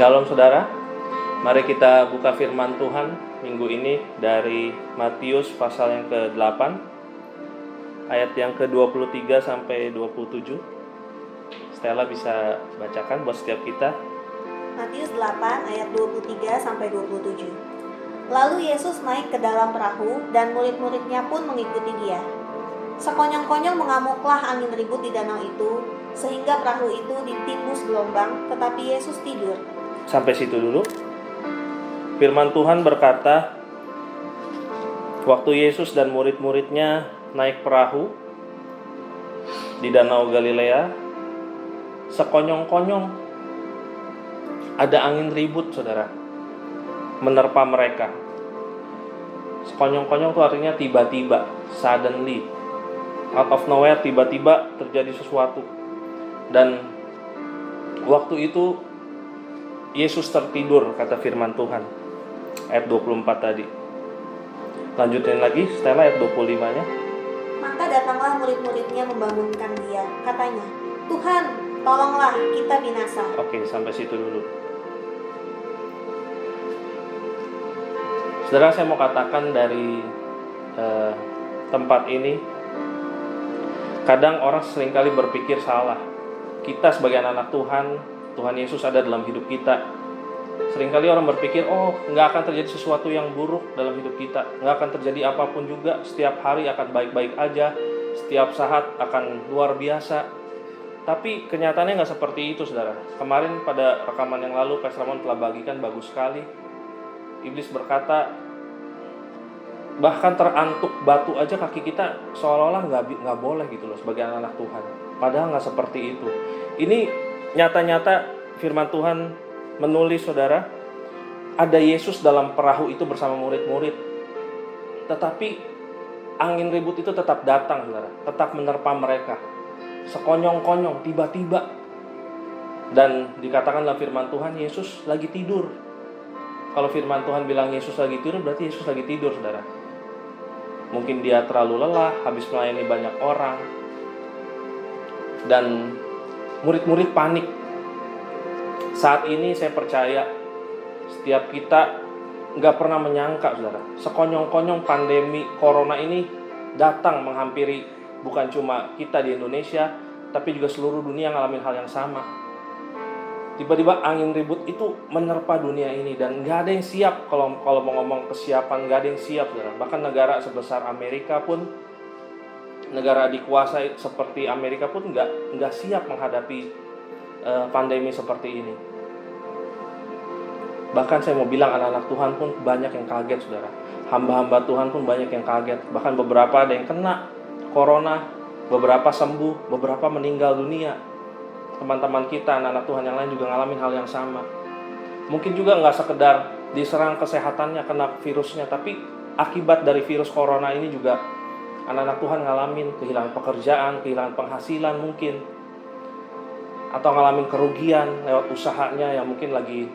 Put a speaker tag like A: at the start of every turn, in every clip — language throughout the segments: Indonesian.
A: Shalom saudara, mari kita buka firman Tuhan minggu ini dari Matius pasal yang ke-8 ayat yang ke-23 sampai 27. Stella bisa bacakan buat setiap kita.
B: Matius 8 ayat 23 sampai 27. Lalu Yesus naik ke dalam perahu dan murid-muridnya pun mengikuti dia. Sekonyong-konyong mengamuklah angin ribut di danau itu, sehingga perahu itu ditimbus gelombang, tetapi Yesus tidur.
A: Sampai situ dulu. Firman Tuhan berkata, waktu Yesus dan murid-muridnya naik perahu di danau Galilea, sekonyong-konyong ada angin ribut, saudara, menerpa mereka. Sekonyong-konyong itu artinya tiba-tiba, suddenly, out of nowhere, tiba-tiba terjadi sesuatu. Dan waktu itu Yesus tertidur, kata firman Tuhan, ayat 24 tadi. Lanjutin lagi, Stella, ayat 25-nya.
B: Maka datanglah murid-muridnya membangunkan dia. Katanya, Tuhan, tolonglah, kita binasa.
A: Oke, sampai situ dulu. Saudara, saya mau katakan dari tempat ini, kadang orang seringkali berpikir salah. Kita sebagai anak-anak Tuhan, Tuhan Yesus ada dalam hidup kita. Seringkali orang berpikir, nggak akan terjadi sesuatu yang buruk dalam hidup kita, nggak akan terjadi apapun juga, setiap hari akan baik-baik aja, setiap saat akan luar biasa. Tapi kenyataannya nggak seperti itu, saudara. Kemarin pada rekaman yang lalu, Pastor Ramon telah bagikan bagus sekali. Iblis berkata, bahkan terantuk batu aja kaki kita seolah-olah nggak boleh gitu loh sebagai anak-anak Tuhan. Padahal nggak seperti itu. Ini nyata-nyata firman Tuhan menulis, saudara, ada Yesus dalam perahu itu bersama murid-murid. Tetapi angin ribut itu tetap datang, saudara, tetap menerpa mereka. Sekonyong-konyong, tiba-tiba. Dan dikatakan dalam firman Tuhan, Yesus lagi tidur. Kalau firman Tuhan bilang Yesus lagi tidur, berarti Yesus lagi tidur, saudara. Mungkin dia terlalu lelah, habis melayani banyak orang. Dan murid-murid panik. Saat ini saya percaya setiap kita gak pernah menyangka, saudara, sekonyong-konyong pandemi corona ini datang menghampiri bukan cuma kita di Indonesia, tapi juga seluruh dunia ngalamin hal yang sama. Tiba-tiba angin ribut itu menerpa dunia ini dan gak ada yang siap. Kalau mau ngomong kesiapan, gak ada yang siap, saudara. Bahkan negara sebesar Amerika pun, negara dikuasai seperti Amerika pun nggak siap menghadapi pandemi seperti ini. Bahkan saya mau bilang anak-anak Tuhan pun banyak yang kaget, saudara. Hamba-hamba Tuhan pun banyak yang kaget. Bahkan beberapa ada yang kena corona, beberapa sembuh, beberapa meninggal dunia. Teman-teman kita, anak-anak Tuhan yang lain juga ngalamin hal yang sama. Mungkin juga nggak sekedar diserang kesehatannya, kena virusnya, tapi akibat dari virus corona ini juga anak-anak Tuhan ngalamin kehilangan pekerjaan, kehilangan penghasilan mungkin, atau ngalamin kerugian lewat usahanya yang mungkin lagi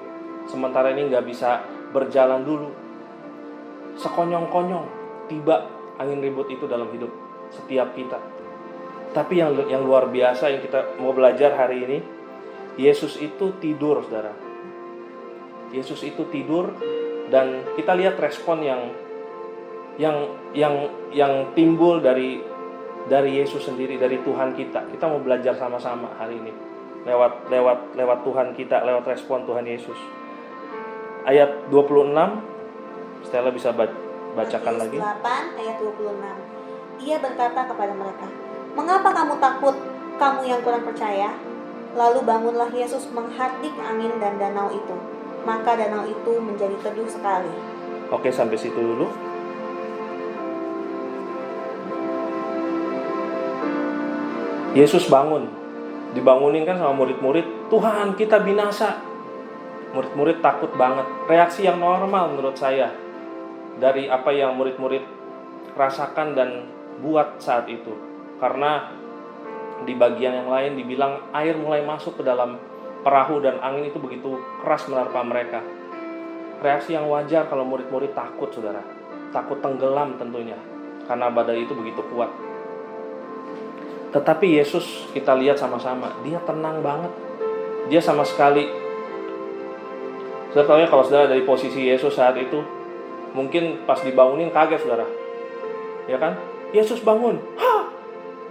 A: sementara ini nggak bisa berjalan dulu. Sekonyong-konyong tiba angin ribut itu dalam hidup setiap kita. Tapi yang luar biasa yang kita mau belajar hari ini, Yesus itu tidur, saudara. Yesus itu tidur dan kita lihat respon yang timbul dari Yesus sendiri, dari Tuhan kita. Kita mau belajar sama-sama hari ini lewat Tuhan kita, lewat respon Tuhan Yesus. Ayat 26, Stella bisa bacakan lagi.
B: Matius 8 ayat 26. Ia berkata kepada mereka, "Mengapa kamu takut, kamu yang kurang percaya?" Lalu bangunlah Yesus menghardik angin dan danau itu. Maka danau itu menjadi teduh sekali.
A: Oke, sampai situ dulu. Yesus bangun. Dibangunin kan sama murid-murid, Tuhan, kita binasa. Murid-murid takut banget. Reaksi yang normal menurut saya dari apa yang murid-murid rasakan dan buat saat itu. Karena di bagian yang lain dibilang air mulai masuk ke dalam perahu dan angin itu begitu keras menerpa mereka. Reaksi yang wajar kalau murid-murid takut, saudara. Takut tenggelam tentunya, karena badai itu begitu kuat. Tetapi Yesus kita lihat sama-sama, dia tenang banget. Dia sama sekali Saudara tahu ya, kalau saudara dari posisi Yesus saat itu, mungkin pas dibangunin kaget saudara, ya kan? Yesus bangun, hah,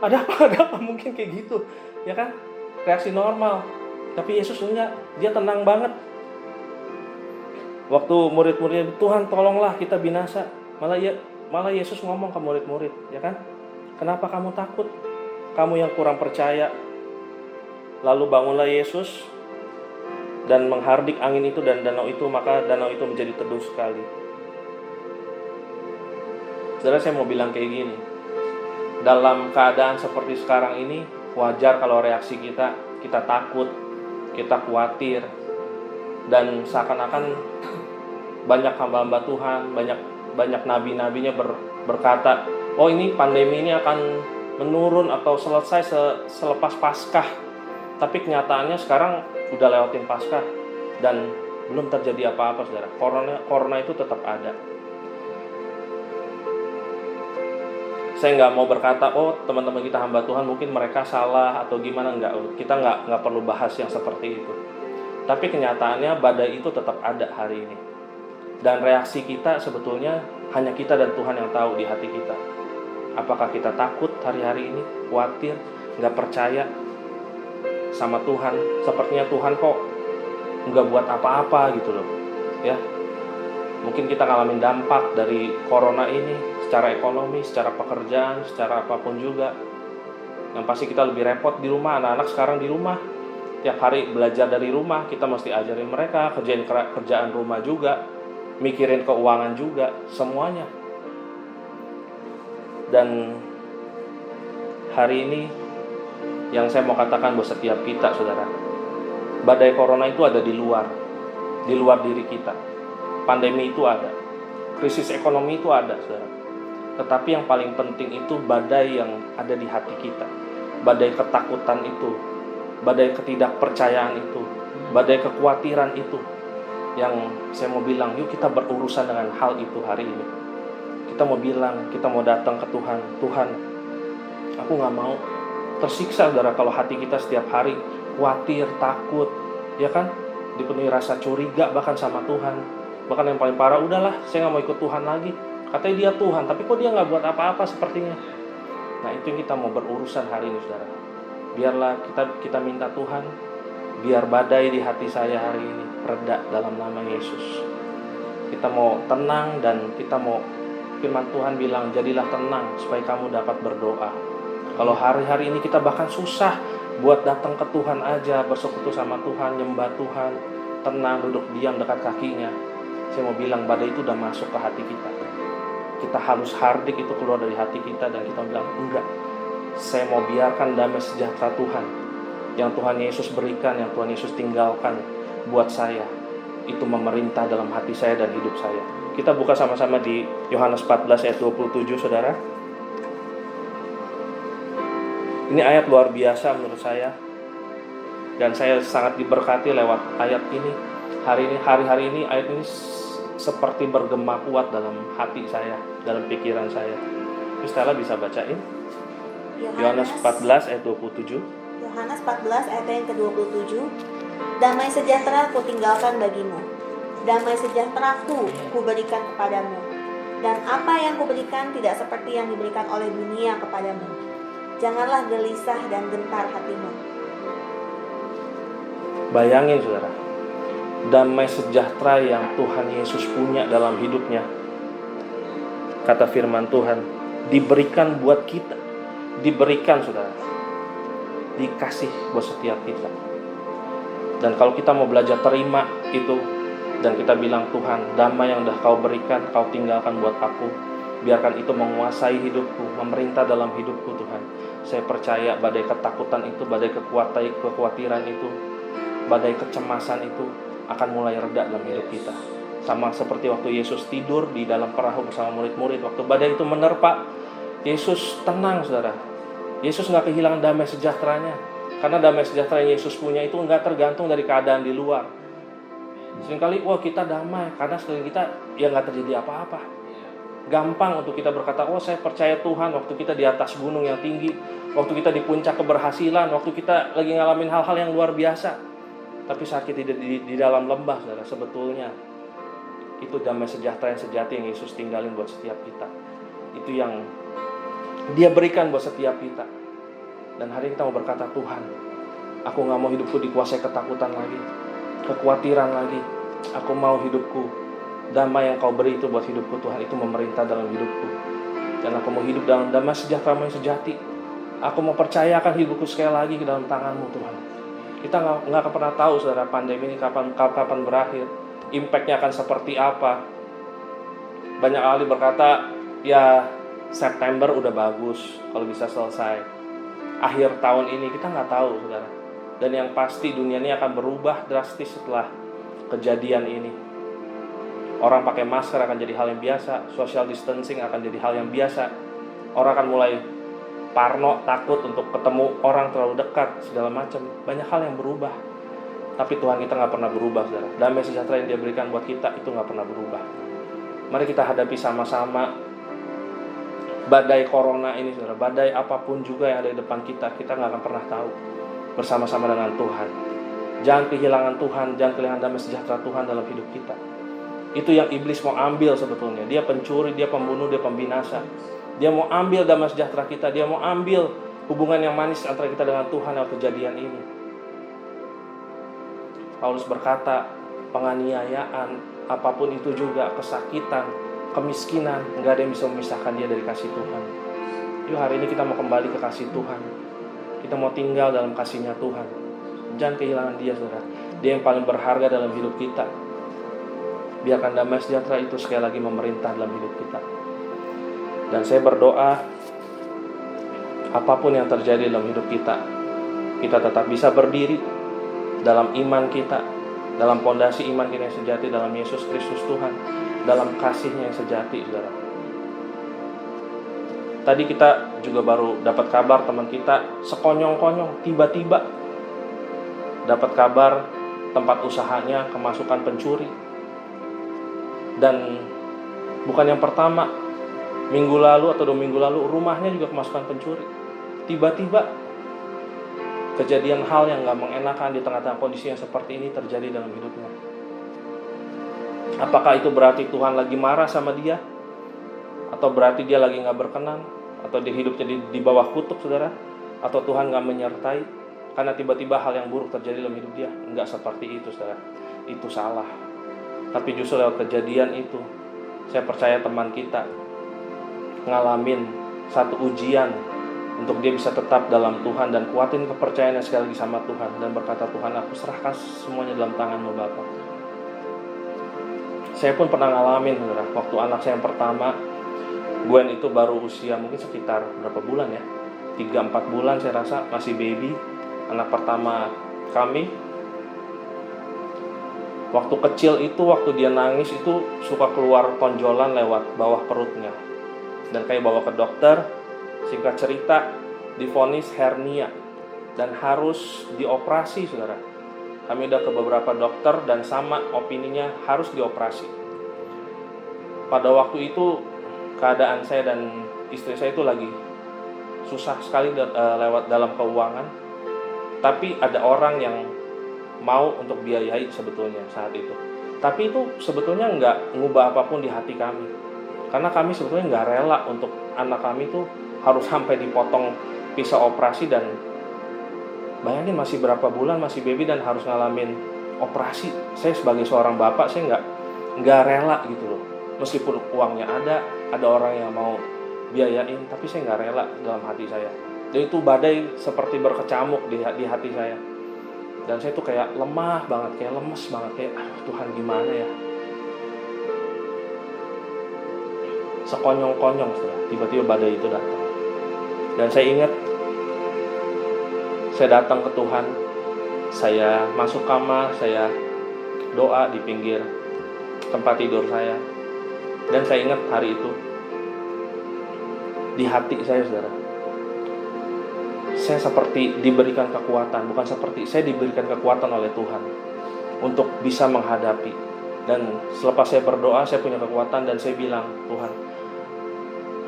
A: ada apa, ada apa, mungkin kayak gitu, ya kan? Reaksi normal. Tapi Yesus enggak, dia tenang banget. Waktu murid-muridnya, Tuhan tolonglah kita binasa, malah Yesus ngomong ke murid-murid, ya kan? Kenapa kamu takut? Kamu yang kurang percaya. Lalu bangunlah Yesus dan menghardik angin itu dan danau itu, maka danau itu menjadi teduh sekali. Saudara, saya mau bilang kayak gini. Dalam keadaan seperti sekarang ini, wajar kalau reaksi kita takut, kita khawatir, dan seakan-akan banyak hamba-hamba Tuhan, banyak nabi-nabinya berkata, oh ini pandemi ini akan menurun atau selesai selepas Paskah. Tapi kenyataannya sekarang udah lewatin Paskah dan belum terjadi apa-apa, saudara. Corona itu tetap ada. Saya nggak mau berkata, oh teman-teman kita hamba Tuhan mungkin mereka salah atau gimana, kita nggak perlu bahas yang seperti itu. Tapi kenyataannya badai itu tetap ada hari ini. Dan reaksi kita sebetulnya hanya kita dan Tuhan yang tahu di hati kita. Apakah kita takut hari-hari ini, khawatir, nggak percaya sama Tuhan, sepertinya Tuhan kok nggak buat apa-apa gitu loh, ya. Mungkin kita ngalamin dampak dari corona ini, secara ekonomi, secara pekerjaan, secara apapun juga. Yang pasti kita lebih repot di rumah, anak-anak sekarang di rumah, tiap hari belajar dari rumah, kita mesti ajarin mereka, kerjaan rumah juga, mikirin keuangan juga, semuanya. Dan hari ini yang saya mau katakan buat setiap kita, saudara, badai corona itu ada di luar diri kita. Pandemi itu ada, krisis ekonomi itu ada, saudara. Tetapi yang paling penting itu badai yang ada di hati kita. Badai ketakutan itu, badai ketidakpercayaan itu, badai kekhawatiran itu. Yang saya mau bilang, yuk kita berurusan dengan hal itu hari ini. Kita mau bilang, kita mau datang ke Tuhan. Tuhan, aku gak mau tersiksa, saudara, kalau hati kita setiap hari khawatir, takut, ya kan, dipenuhi rasa curiga bahkan sama Tuhan. Bahkan yang paling parah, udahlah saya gak mau ikut Tuhan lagi, katanya dia Tuhan tapi kok dia gak buat apa-apa sepertinya. Nah itu yang kita mau berurusan hari ini, saudara. Biarlah kita minta Tuhan, biar badai di hati saya hari ini reda dalam nama Yesus. Kita mau tenang dan kita mau, firman Tuhan bilang, jadilah tenang supaya kamu dapat berdoa. Kalau hari-hari ini kita bahkan susah buat datang ke Tuhan aja, bersekutu sama Tuhan, nyembah Tuhan, tenang, duduk diam dekat kakinya. Saya mau bilang badai itu udah masuk ke hati kita. Kita halus hardik itu keluar dari hati kita dan kita bilang, enggak, saya mau biarkan damai sejahtera Tuhan yang Tuhan Yesus berikan, yang Tuhan Yesus tinggalkan buat saya, itu memerintah dalam hati saya dan hidup saya. Kita buka sama-sama di Yohanes 14 ayat 27, saudara. Ini ayat luar biasa menurut saya, dan saya sangat diberkati lewat ayat ini. Hari-hari ini ayat ini seperti bergema kuat dalam hati saya, dalam pikiran saya. Stella bisa bacain Yohanes 14 ayat 27.
B: Yohanes 14 ayat yang ke-27. Damai sejahtera ku tinggalkan bagimu, damai sejahtera-Ku berikan kepadamu, dan apa yang kuberikan tidak seperti yang diberikan oleh dunia kepadamu. Janganlah gelisah dan gentar hatimu.
A: Bayangin, saudara, damai sejahtera yang Tuhan Yesus punya dalam hidupnya. Kata firman Tuhan, diberikan buat kita. Diberikan, saudara, dikasih buat setiap kita. Dan kalau kita mau belajar terima itu, dan kita bilang, Tuhan, damai yang dah Kau berikan, Kau tinggalkan buat aku, biarkan itu menguasai hidupku, memerintah dalam hidupku, Tuhan. Saya percaya badai ketakutan itu, badai kekhawatiran itu, badai kecemasan itu akan mulai reda dalam hidup kita. Sama seperti waktu Yesus tidur di dalam perahu bersama murid-murid, waktu badai itu menerpa, Yesus tenang, saudara. Yesus gak kehilangan damai sejahteranya, karena damai sejahtera yang Yesus punya itu gak tergantung dari keadaan di luar. Seringkali, wah kita damai, karena sekali kita ya gak terjadi apa-apa. Gampang untuk kita berkata, oh saya percaya Tuhan, waktu kita di atas gunung yang tinggi, waktu kita di puncak keberhasilan, waktu kita lagi ngalamin hal-hal yang luar biasa. Tapi saat kita di dalam lembah, saudara, sebetulnya itu damai sejahtera yang sejati yang Yesus tinggalin buat setiap kita. Itu yang Dia berikan buat setiap kita. Dan hari ini kita mau berkata, Tuhan, aku gak mau hidupku dikuasai ketakutan lagi, kekhawatiran lagi. Aku mau hidupku, damai yang Kau beri itu buat hidupku, Tuhan, itu memerintah dalam hidupku. Dan aku mau hidup dalam damai sejahtera yang sejati. Aku mau percayakan hidupku sekali lagi ke dalam tangan-Mu, Tuhan. Kita nggak akan pernah tahu, saudara, pandemi ini kapan berakhir, impact-nya akan seperti apa. Banyak ahli berkata, ya September udah bagus kalau bisa selesai. Akhir tahun ini kita nggak tahu, saudara. Dan yang pasti dunia ini akan berubah drastis setelah kejadian ini. Orang pakai masker akan jadi hal yang biasa, social distancing akan jadi hal yang biasa. Orang akan mulai parno, takut untuk ketemu orang terlalu dekat, segala macam. Banyak hal yang berubah. Tapi Tuhan kita gak pernah berubah, saudara. Damai sejahtera yang Dia berikan buat kita itu gak pernah berubah. Mari kita hadapi sama-sama badai corona ini, saudara. Badai apapun juga yang ada di depan kita, kita gak akan pernah tahu. Bersama-sama dengan Tuhan. Jangan kehilangan Tuhan, jangan kehilangan damai sejahtera Tuhan dalam hidup kita. Itu yang iblis mau ambil sebetulnya. Dia pencuri, dia pembunuh, dia pembinasa. Dia mau ambil damai sejahtera kita. Dia mau ambil hubungan yang manis antara kita dengan Tuhan lewat kejadian ini. Paulus berkata, penganiayaan, apapun itu juga, kesakitan, kemiskinan, gak ada yang bisa memisahkan dia dari kasih Tuhan. Yuk hari ini kita mau kembali ke kasih Tuhan. Kita mau tinggal dalam kasih-Nya Tuhan. Jangan kehilangan Dia, saudara. Dia yang paling berharga dalam hidup kita. Biarkan damai sejahtera itu sekali lagi memerintah dalam hidup kita. Dan saya berdoa, apapun yang terjadi dalam hidup kita, kita tetap bisa berdiri dalam iman kita, dalam pondasi iman kita yang sejati, dalam Yesus Kristus Tuhan, dalam kasih-Nya yang sejati, saudara. Tadi kita juga baru dapat kabar teman kita sekonyong-konyong, tiba-tiba dapat kabar tempat usahanya kemasukan pencuri. Dan bukan yang pertama, minggu lalu atau 2 minggu lalu rumahnya juga kemasukan pencuri. Tiba-tiba kejadian hal yang gak mengenakan di tengah-tengah kondisi yang seperti ini terjadi dalam hidupnya. Apakah itu berarti Tuhan lagi marah sama dia? Atau berarti dia lagi gak berkenan? Atau dia hidupnya di bawah kutuk, saudara? Atau Tuhan gak menyertai? Karena tiba-tiba hal yang buruk terjadi dalam hidup dia? Enggak seperti itu, saudara. Itu salah. Tapi justru lewat kejadian itu, saya percaya teman kita ngalamin satu ujian untuk dia bisa tetap dalam Tuhan dan kuatin kepercayaannya sekali lagi sama Tuhan dan berkata, Tuhan, aku serahkan semuanya dalam tangan-Mu, Bapa. Saya pun pernah ngalamin, saudara, waktu anak saya yang pertama, Gwen itu baru usia mungkin sekitar berapa bulan ya, 3-4 bulan saya rasa, masih baby, anak pertama kami. Waktu kecil itu, waktu dia nangis itu suka keluar tonjolan lewat bawah perutnya. Dan kayak bawa ke dokter, singkat cerita, divonis hernia. Dan harus dioperasi, saudara. Kami udah ke beberapa dokter dan sama opininya harus dioperasi. Pada waktu itu, keadaan saya dan istri saya itu lagi susah sekali lewat dalam keuangan. Tapi ada orang yang mau untuk biayai sebetulnya saat itu. Tapi itu sebetulnya nggak ngubah apapun di hati kami. Karena kami sebetulnya nggak rela untuk anak kami tuh harus sampai dipotong pisau operasi. Dan bayangin masih berapa bulan, masih baby dan harus ngalamin operasi. Saya sebagai seorang bapak, saya nggak rela gitu loh. Meskipun uangnya ada orang yang mau biayain, tapi saya nggak rela dalam hati saya. Dan itu badai seperti berkecamuk di hati saya. Dan saya tuh kayak lemah banget, kayak lemes banget, kayak Tuhan gimana ya. Sekonyong-konyong, tiba-tiba badai itu datang. Dan saya ingat, saya datang ke Tuhan, saya masuk kamar, saya doa di pinggir tempat tidur saya. Dan saya ingat hari itu, di hati saya, saudara, saya seperti diberikan kekuatan, bukan seperti, saya diberikan kekuatan oleh Tuhan untuk bisa menghadapi. Dan selepas saya berdoa, saya punya kekuatan dan saya bilang, Tuhan,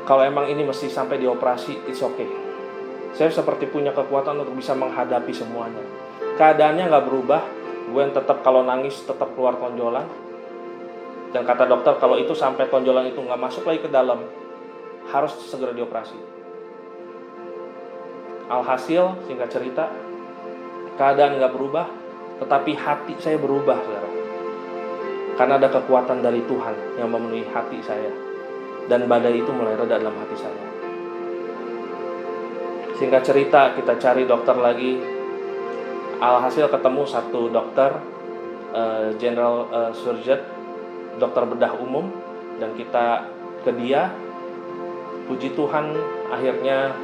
A: kalau emang ini mesti sampai dioperasi, it's okay. Saya seperti punya kekuatan untuk bisa menghadapi semuanya. Keadaannya gak berubah, Gwen tetap kalau nangis tetap keluar tonjolan. Dan kata dokter kalau itu sampai tonjolan itu nggak masuk lagi ke dalam, harus segera dioperasi. Alhasil, singkat cerita, keadaan nggak berubah, tetapi hati saya berubah, saudara. Karena ada kekuatan dari Tuhan yang memenuhi hati saya. Dan badai itu mulai reda dalam hati saya. Singkat cerita, kita cari dokter lagi. Alhasil ketemu satu dokter, general surgeon, dokter bedah umum. Dan kita ke dia. Puji Tuhan, akhirnya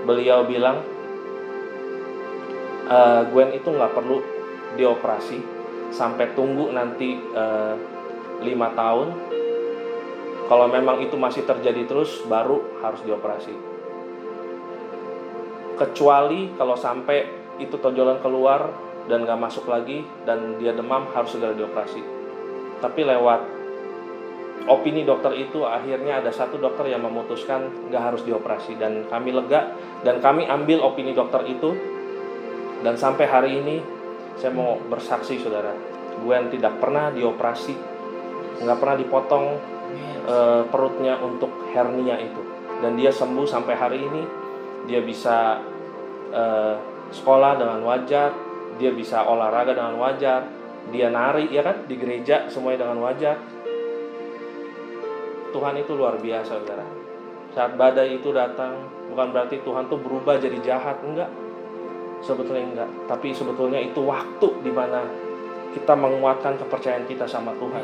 A: beliau bilang, Gwen itu nggak perlu dioperasi, sampai tunggu nanti 5 tahun. Kalau memang itu masih terjadi terus, baru harus dioperasi. Kecuali kalau sampai itu tonjolan keluar dan nggak masuk lagi dan dia demam, harus segera dioperasi. Tapi lewat opini dokter itu, akhirnya ada satu dokter yang memutuskan nggak harus dioperasi, dan kami lega dan kami ambil opini dokter itu. Dan sampai hari ini saya mau bersaksi, saudara, Gwen tidak pernah dioperasi, nggak pernah dipotong perutnya untuk hernia itu, dan dia sembuh sampai hari ini. Dia bisa sekolah dengan wajar, dia bisa olahraga dengan wajar, dia nari, ya kan, di gereja semuanya dengan wajar. Tuhan itu luar biasa, saudara. Saat badai itu datang, bukan berarti Tuhan tuh berubah jadi jahat, enggak. Sebetulnya enggak, tapi sebetulnya itu waktu di mana kita menguatkan kepercayaan kita sama Tuhan.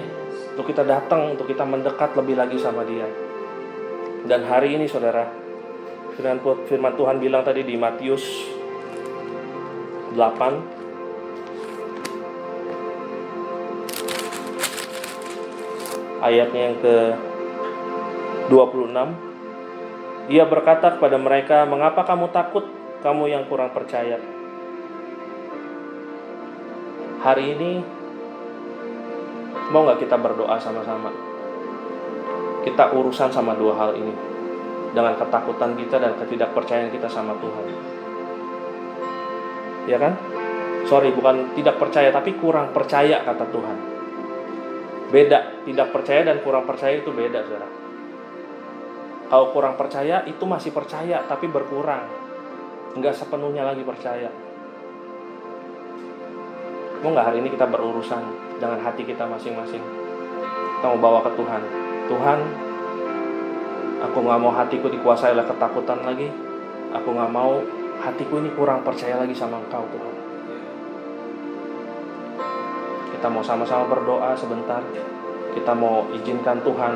A: Untuk kita datang, untuk kita mendekat lebih lagi sama Dia. Dan hari ini, saudara, firman Tuhan bilang tadi di Matius 8, ayatnya yang ke-26. Ia berkata kepada mereka, "Mengapa kamu takut, kamu yang kurang percaya?" Hari ini mau gak kita berdoa sama-sama? Kita urusan sama dua hal ini, dengan ketakutan kita dan ketidakpercayaan kita sama Tuhan. Ya kan? Bukan tidak percaya, tapi kurang percaya, kata Tuhan. Beda, tidak percaya dan kurang percaya itu beda, saudara. Kalau kurang percaya itu masih percaya tapi berkurang, nggak sepenuhnya lagi percaya. Mau nggak hari ini kita berurusan dengan hati kita masing-masing? Kita mau bawa ke Tuhan. Tuhan, aku nggak mau hatiku dikuasai oleh ketakutan lagi. Aku nggak mau hatiku ini kurang percaya lagi sama Engkau, Tuhan. Kita mau sama-sama berdoa sebentar. Kita mau izinkan Tuhan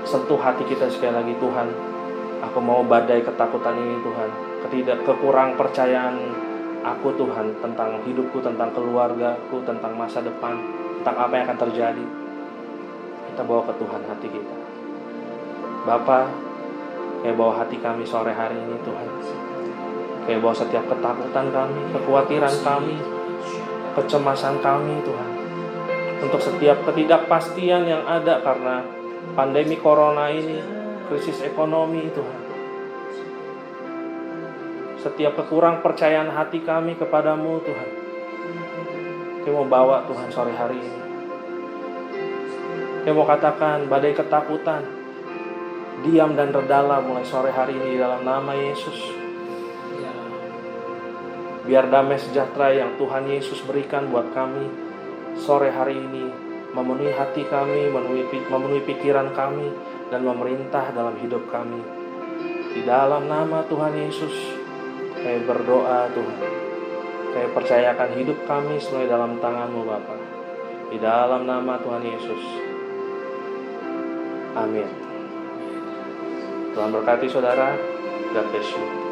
A: sentuh hati kita sekali lagi. Tuhan, aku mau badai ketakutan ini, Tuhan. Kekurang percayaan aku, Tuhan, tentang hidupku, tentang keluargaku, tentang masa depan, tentang apa yang akan terjadi. Kita bawa ke Tuhan hati kita. Bapa, kayak bawa hati kami sore hari ini, Tuhan. Kayak bawa setiap ketakutan kami, kekhawatiran kami, kecemasan kami, Tuhan. Untuk setiap ketidakpastian yang ada karena pandemi corona ini, krisis ekonomi, Tuhan. Setiap kekurang percayaan hati kami kepadamu, Tuhan. Kami mau bawa, Tuhan, sore hari ini. Kami mau katakan badai ketakutan, diam dan redalah mulai sore hari ini dalam nama Yesus. Biar damai sejahtera yang Tuhan Yesus berikan buat kami sore hari ini memenuhi hati kami, memenuhi pikiran kami, dan memerintah dalam hidup kami. Di dalam nama Tuhan Yesus, kami berdoa, Tuhan. Kami percayakan hidup kami semuanya dalam tangan-Mu, Bapa. Di dalam nama Tuhan Yesus. Amin. Tuhan berkati saudara. God bless you.